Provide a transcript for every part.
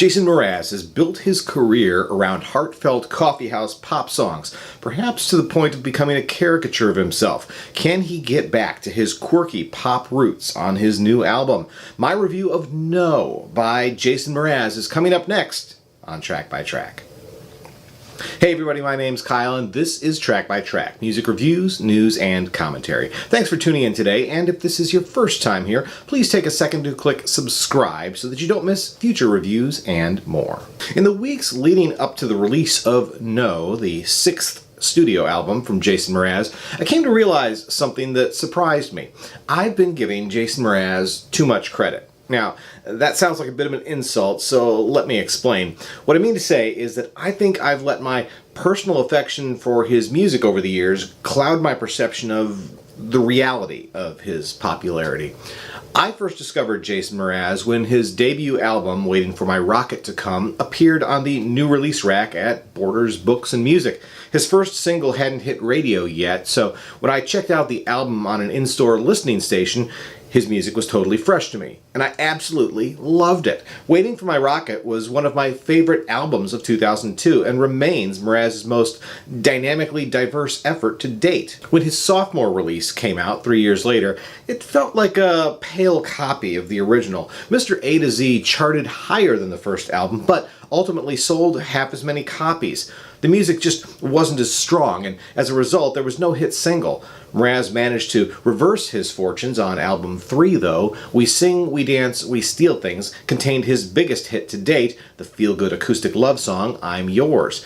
Jason Mraz has built his career around heartfelt coffeehouse pop songs, perhaps to the point of becoming a caricature of himself. Can he get back to his quirky pop roots on his new album? My review of No by Jason Mraz is coming up next on Track by Track. Hey everybody, my name's Kyle and this is Track by Track, music reviews, news, and commentary. Thanks for tuning in today, and if this is your first time here, please take a second to click subscribe so that you don't miss future reviews and more. In the weeks leading up to the release of No, the sixth studio album from Jason Mraz, I came to realize something that surprised me. I've been giving Jason Mraz too much credit. Now, that sounds like a bit of an insult, so let me explain. What I mean to say is that I think I've let my personal affection for his music over the years cloud my perception of the reality of his popularity. I first discovered Jason Mraz when his debut album, Waiting for My Rocket to Come, appeared on the new release rack at Borders Books and Music. His first single hadn't hit radio yet, so when I checked out the album on an in-store listening station, his music was totally fresh to me, and I absolutely loved it. Waiting for My Rocket was one of my favorite albums of 2002 and remains Mraz's most dynamically diverse effort to date. When his sophomore release came out 3 years later, it felt like a pale copy of the original. Mr. A to Z charted higher than the first album, but ultimately sold half as many copies. The music just wasn't as strong, and as a result, there was no hit single. Mraz managed to reverse his fortunes on album 3, though. We Sing, We Dance, We Steal Things contained his biggest hit to date, the feel-good acoustic love song, I'm Yours.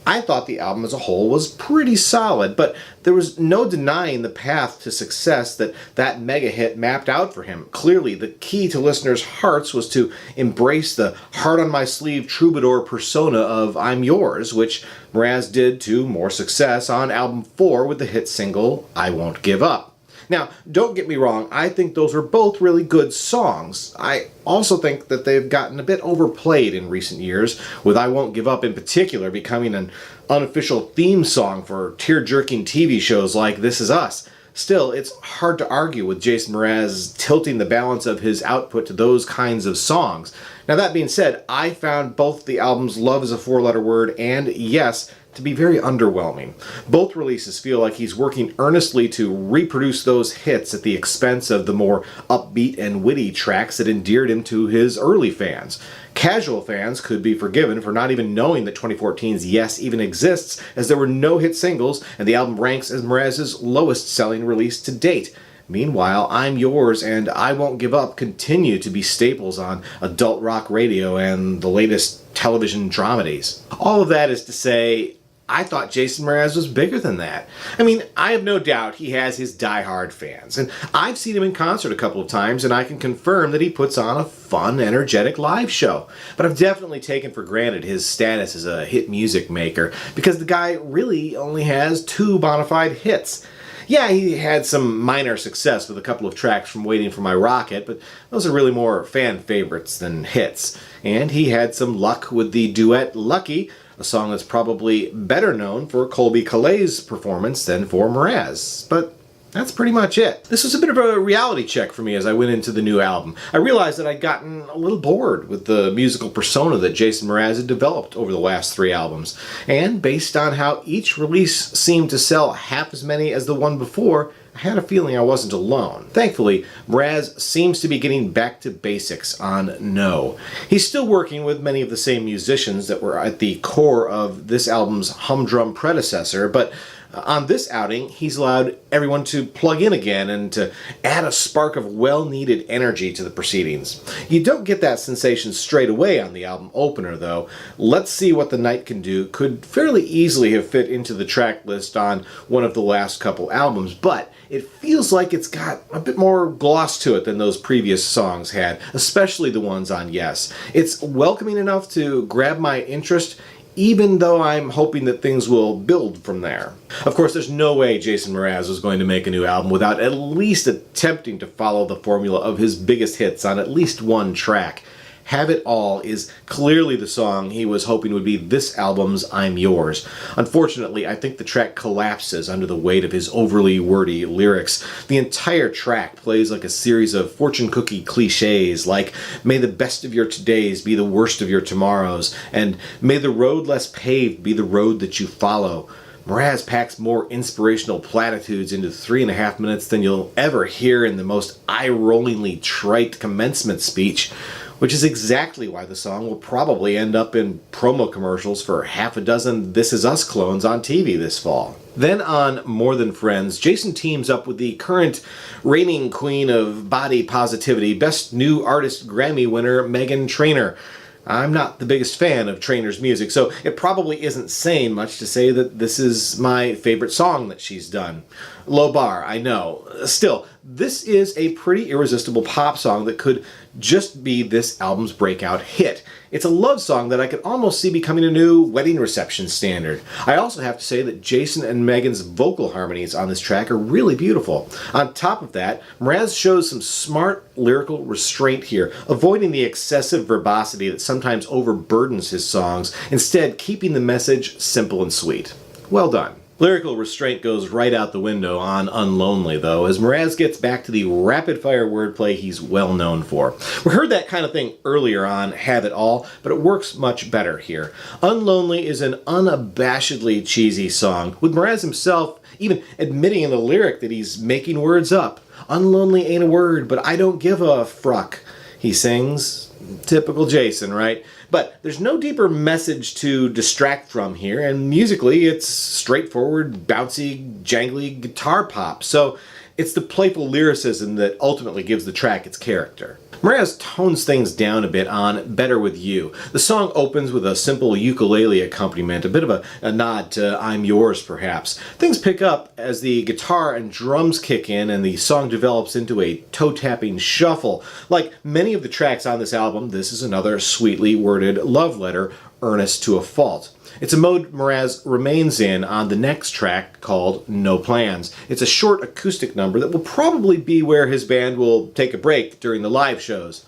I thought the album as a whole was pretty solid, but there was no denying the path to success that mega hit mapped out for him. Clearly, the key to listeners' hearts was to embrace the heart-on-my-sleeve troubadour persona of I'm Yours, which Mraz did to more success on album 4 with the hit single I Won't Give Up. Now, don't get me wrong, I think those are both really good songs. I also think that they've gotten a bit overplayed in recent years, with I Won't Give Up in particular becoming an unofficial theme song for tear-jerking TV shows like This Is Us. Still, it's hard to argue with Jason Mraz tilting the balance of his output to those kinds of songs. Now that being said, I found both the albums Love is a Four-Letter Word and Yes to be very underwhelming. Both releases feel like he's working earnestly to reproduce those hits at the expense of the more upbeat and witty tracks that endeared him to his early fans. Casual fans could be forgiven for not even knowing that 2014's Yes even exists, as there were no hit singles and the album ranks as Mraz's lowest selling release to date. Meanwhile, I'm Yours and I Won't Give Up continue to be staples on adult rock radio and the latest television dramedies. All of that is to say, I thought Jason Mraz was bigger than that. I mean, I have no doubt he has his die-hard fans, and I've seen him in concert a couple of times, and I can confirm that he puts on a fun, energetic live show. But I've definitely taken for granted his status as a hit music maker, because the guy really only has 2 bona fide hits. Yeah, he had some minor success with a couple of tracks from Waiting for My Rocket, but those are really more fan favorites than hits. And he had some luck with the duet Lucky, a song that's probably better known for Colby Calais' performance than for Mraz. But that's pretty much it. This was a bit of a reality check for me as I went into the new album. I realized that I'd gotten a little bored with the musical persona that Jason Mraz had developed over the last 3 albums. And based on how each release seemed to sell half as many as the one before, I had a feeling I wasn't alone. Thankfully, Mraz seems to be getting back to basics on No. He's still working with many of the same musicians that were at the core of this album's humdrum predecessor, but on this outing, he's allowed everyone to plug in again and to add a spark of well-needed energy to the proceedings. You don't get that sensation straight away on the album opener, though. Let's See What the Night Can Do could fairly easily have fit into the track list on one of the last couple albums, but it feels like it's got a bit more gloss to it than those previous songs had, especially the ones on Yes. It's welcoming enough to grab my interest, even though I'm hoping that things will build from there. Of course, there's no way Jason Mraz was going to make a new album without at least attempting to follow the formula of his biggest hits on at least one track. Have It All is clearly the song he was hoping would be this album's I'm Yours. Unfortunately, I think the track collapses under the weight of his overly wordy lyrics. The entire track plays like a series of fortune cookie cliches like may the best of your todays be the worst of your tomorrows, and may the road less paved be the road that you follow. Mraz packs more inspirational platitudes into 3.5 minutes than you'll ever hear in the most eye-rollingly trite commencement speech, which is exactly why the song will probably end up in promo commercials for half a dozen This Is Us clones on TV this fall. Then on More Than Friends, Jason teams up with the current reigning queen of body positivity, Best New Artist Grammy winner Meghan Trainor. I'm not the biggest fan of Trainor's music, so it probably isn't saying much to say that this is my favorite song that she's done. Low bar, I know. Still, this is a pretty irresistible pop song that could just be this album's breakout hit. It's a love song that I could almost see becoming a new wedding reception standard. I also have to say that Jason and Megan's vocal harmonies on this track are really beautiful. On top of that, Mraz shows some smart lyrical restraint here, avoiding the excessive verbosity that sometimes overburdens his songs, instead keeping the message simple and sweet. Well done. Lyrical restraint goes right out the window on Unlonely, though, as Mraz gets back to the rapid-fire wordplay he's well known for. We heard that kind of thing earlier on Have It All, but it works much better here. Unlonely is an unabashedly cheesy song, with Mraz himself even admitting in the lyric that he's making words up. Unlonely ain't a word, but I don't give a fruck, he sings. Typical Jason, right? But there's no deeper message to distract from here, and musically it's straightforward, bouncy, jangly guitar pop. So it's the playful lyricism that ultimately gives the track its character. Mraz tones things down a bit on Better With You. The song opens with a simple ukulele accompaniment, a bit of a nod to I'm Yours, perhaps. Things pick up as the guitar and drums kick in and the song develops into a toe-tapping shuffle. Like many of the tracks on this album, this is another sweetly worded love letter, earnest to a fault. It's a mode Mraz remains in on the next track called No Plans. It's a short acoustic number that will probably be where his band will take a break during the live shows.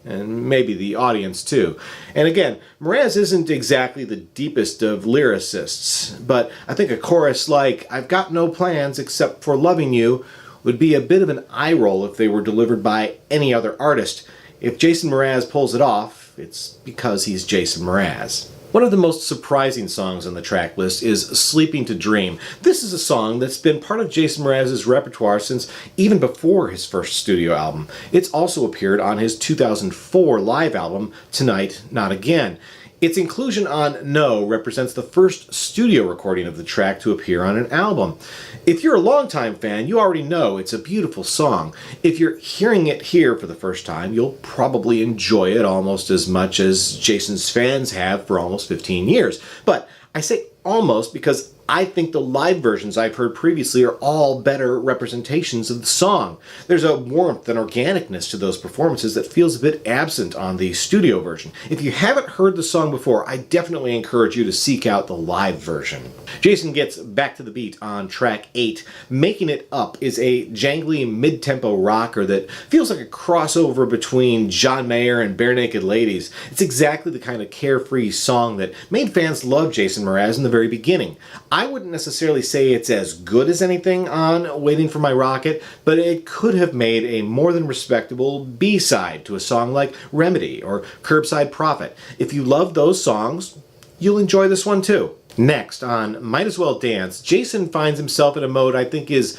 And maybe the audience too. And again, Mraz isn't exactly the deepest of lyricists, but I think a chorus like, I've got no plans except for loving you, would be a bit of an eye roll if they were delivered by any other artist. If Jason Mraz pulls it off, it's because he's Jason Mraz. One of the most surprising songs on the track list is Sleeping to Dream. This is a song that's been part of Jason Mraz's repertoire since even before his first studio album. It's also appeared on his 2004 live album, Tonight, Not Again. Its inclusion on No represents the first studio recording of the track to appear on an album. If you're a longtime fan, you already know it's a beautiful song. If you're hearing it here for the first time, you'll probably enjoy it almost as much as Jason's fans have for almost 15 years. But I say almost because I think the live versions I've heard previously are all better representations of the song. There's a warmth and organicness to those performances that feels a bit absent on the studio version. If you haven't heard the song before, I definitely encourage you to seek out the live version. Jason gets back to the beat on track 8. Making It Up is a jangly mid-tempo rocker that feels like a crossover between John Mayer and Bare Naked Ladies. It's exactly the kind of carefree song that made fans love Jason Mraz in the very beginning. I wouldn't necessarily say it's as good as anything on Waiting for My Rocket, but it could have made a more than respectable B-side to a song like Remedy or Curbside Prophet. If you love those songs, you'll enjoy this one too. Next, on Might As Well Dance, Jason finds himself in a mode I think is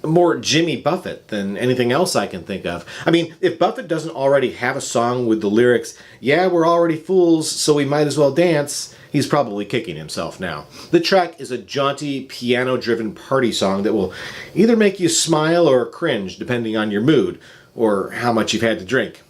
more Jimmy Buffett than anything else I can think of. I mean, if Buffett doesn't already have a song with the lyrics, yeah, we're already fools, so we might as well dance, he's probably kicking himself now. The track is a jaunty, piano-driven party song that will either make you smile or cringe, depending on your mood, or how much you've had to drink.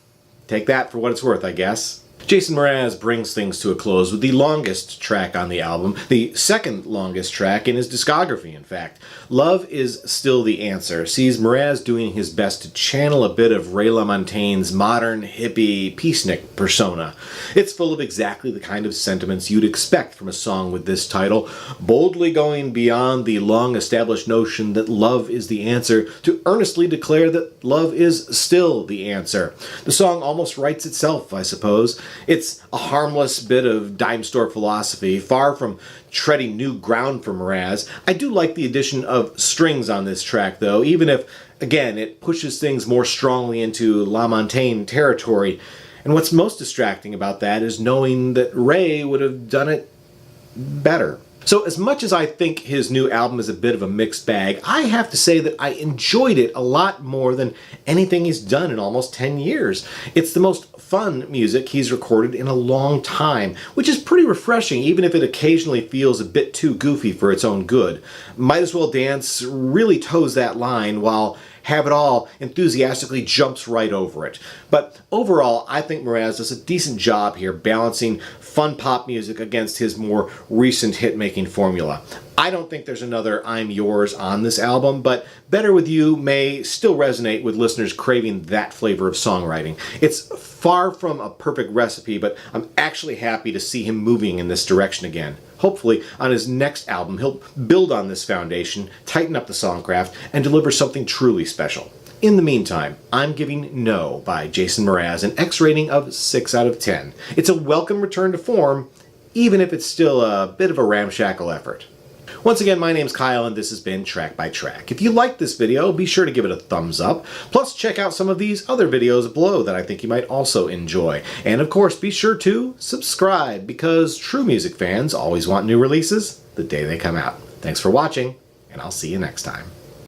Take that for what it's worth, I guess. Jason Mraz brings things to a close with the longest track on the album, the second longest track in his discography, in fact. Love Is Still the Answer sees Mraz doing his best to channel a bit of Ray LaMontagne's modern, hippie, peacenik persona. It's full of exactly the kind of sentiments you'd expect from a song with this title, boldly going beyond the long-established notion that love is the answer to earnestly declare that love is still the answer. The song almost writes itself, I suppose. It's a harmless bit of dime store philosophy, far from treading new ground for Mraz. I do like the addition of strings on this track, though, even if, again, it pushes things more strongly into LaMontagne territory. And what's most distracting about that is knowing that Ray would have done it better. So as much as I think his new album is a bit of a mixed bag, I have to say that I enjoyed it a lot more than anything he's done in almost 10 years. It's the most fun music he's recorded in a long time, which is pretty refreshing even if it occasionally feels a bit too goofy for its own good. Might As Well Dance really toes that line, while Have It All enthusiastically jumps right over it. But overall, I think Mraz does a decent job here balancing fun pop music against his more recent hit-making formula. I don't think there's another I'm Yours on this album, but Better With You may still resonate with listeners craving that flavor of songwriting. It's far from a perfect recipe, but I'm actually happy to see him moving in this direction again. Hopefully, on his next album, he'll build on this foundation, tighten up the songcraft, and deliver something truly special. In the meantime, I'm giving No by Jason Mraz an X rating of 6 out of 10. It's a welcome return to form, even if it's still a bit of a ramshackle effort. Once again, my name's Kyle, and this has been Track by Track. If you liked this video, be sure to give it a thumbs up. Plus, check out some of these other videos below that I think you might also enjoy. And of course, be sure to subscribe, because true music fans always want new releases the day they come out. Thanks for watching, and I'll see you next time.